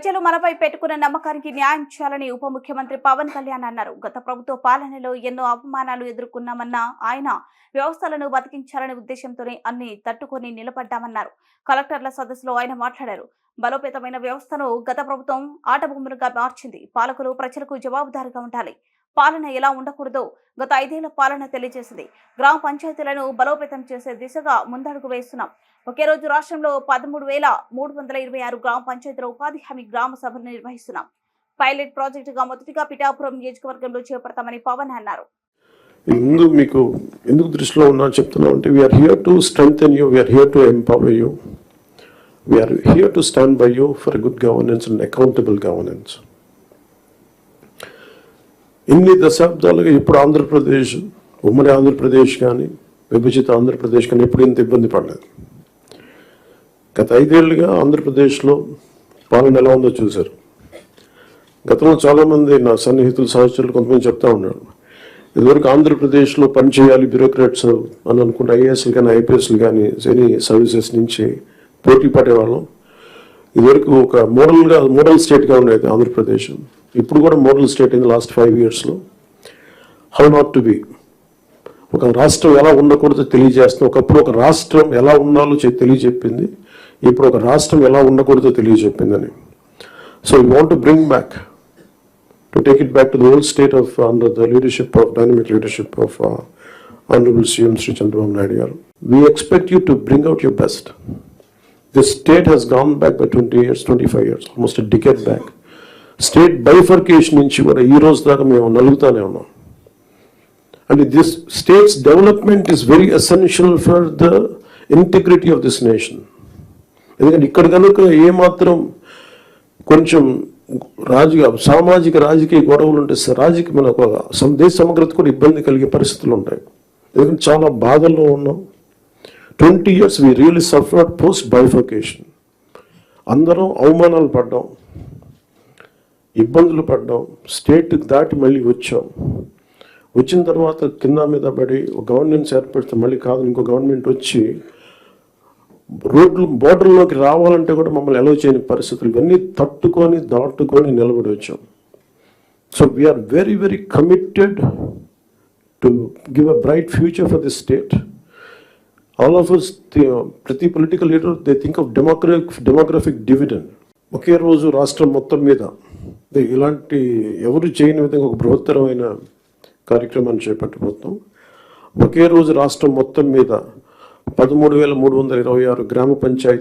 ప్రజలు మనపై పెట్టుకున్న నమ్మకానికి న్యాయం చేయాలని ఉప ముఖ్యమంత్రి పవన్ కళ్యాణ్ అన్నారు. గత ప్రభుత్వ పాలనలో ఎన్నో అవమానాలు ఎదుర్కొన్నామన్న ఆయన వ్యవస్థలను బతికించాలనే ఉద్దేశంతోనే అన్ని తట్టుకొని నిలబడ్డామన్నారు. కలెక్టర్ల సదస్సులో ఆయన మాట్లాడారు. బలోపేతమైన వ్యవస్థను గత ప్రభుత్వం ఆటబొమ్మలుగా మార్చింది. పాలకులు ప్రజలకు జవాబుదారీగా ఉండాలి. పాలన ఎలా ఉండకూడదో గత 5 ఏళ్ల పాలన తెలియజేసింది. గ్రామ పంచాయతీలను బలోపేతం చేసే దిశగా ముందడుగు వేస్తున్నాం. ఒకే రోజు రాష్ట్రంలో 13,326 గ్రామ పంచాయతీల ఉపాధి హామీ గ్రామ సభలు నిర్వహిస్తున్నాం. పైలట్ ప్రాజెక్టుగా మొదటిగా పిఠాపురం నియోజకవర్గంలో చేపడతామని పవన్ అన్నారు. ముందు మీకు ఎందుకు దృష్టిలో ఉన్నా చెప్తున్నా అంటే we are here to strengthen you, we are here to empower you, we are here to stand by you for good governance and accountable governance. ఇన్ని దశాబ్దాలుగా ఇప్పుడు ఆంధ్రప్రదేశ్, ఉమ్మడి ఆంధ్రప్రదేశ్ కానీ విభజిత ఆంధ్రప్రదేశ్ కానీ ఎప్పుడు ఇంత ఇబ్బంది పడలేదు. గత 5 ఏళ్ళుగా ఆంధ్రప్రదేశ్లో పాలన ఎలా ఉందో చూశారు. గతంలో చాలామంది నా సన్నిహితులు సహచరులు కొంతమంది చెప్తా ఉన్నారు, ఇదివరకు ఆంధ్రప్రదేశ్లో పనిచేయాలి బ్యూరోక్రాట్స్ అని అనుకుంటే ఐఏఎస్లు కానీ ఐపీఎస్లు కానీ ఎనీ సర్వీసెస్ నుంచి పోటీ పడేవాళ్ళం. ఇదివరకు ఒక మోడల్ స్టేట్గా ఉండేది ఆంధ్రప్రదేశ్. ఇప్పుడు కూడా మోడల్ స్టేట్ ఇన్ లాస్ట్ 5 yearsలో. హౌ నాట్ టు బి, ఒక రాష్ట్రం ఎలా ఉండకూడదో తెలియజేస్తుంది. ఒకప్పుడు ఒక రాష్ట్రం ఎలా ఉండాలో తెలియజెప్పింది, ఇప్పుడు ఒక రాష్ట్రం ఎలా ఉండకూడదో తెలియజెప్పిందని. So we want to bring back, to take it back to the old state of under the leadership of dynamic leadership of Honorable CM Sri Chandrababu Naidu garu. We expect you to bring out your best. This state has gone back by 20 years, 25 years, almost a decade back. State bifurcation నుంచి కూడా ఈ రోజు దాకా మేము నలుగుతానే ఉన్నాం. And this state's development is very essential for the integrity of this nation. ఎందుకంటే ఇక్కడ కనుక ఏమాత్రం కొంచెం సామాజిక రాజకీయ గొడవలు ఉంటే మనకు దేశ సమగ్రత కూడా ఇబ్బంది కలిగే పరిస్థితులు ఉంటాయి. ఎందుకంటే చాలా బాధల్లో ఉన్నాం. 20 years we really suffered post bifurcation. అందరం అవమానాలు పడ్డాం, ఇబ్బందులు పడ్డాం, స్టేట్ దాటి మళ్ళీ వచ్చాం. వచ్చిన తర్వాత కింద మీద పడి ఒక గవర్నెన్స్ ఏర్పడితే మళ్ళీ కాదు ఇంకో గవర్నమెంట్ వచ్చి బోర్డర్లోకి రావాలంటే కూడా మమ్మల్ని అలౌ చేయని పరిస్థితులు, ఇవన్నీ తట్టుకొని దాటుకొని నిలబడి వచ్చాం. So we are very very committed to give a bright future for this state. All of us, ప్రతి political leader they think of demographic dividend. ఒకే రోజు రాష్ట్రం మొత్తం మీద ఇలాంటి ఎవరు చేయని విధంగా ఒక బృహత్తరమైన కార్యక్రమాన్ని చేపట్టబోతున్నాం. ఒకే రోజు రాష్ట్రం మొత్తం మీద 13,326 గ్రామ పంచాయతీ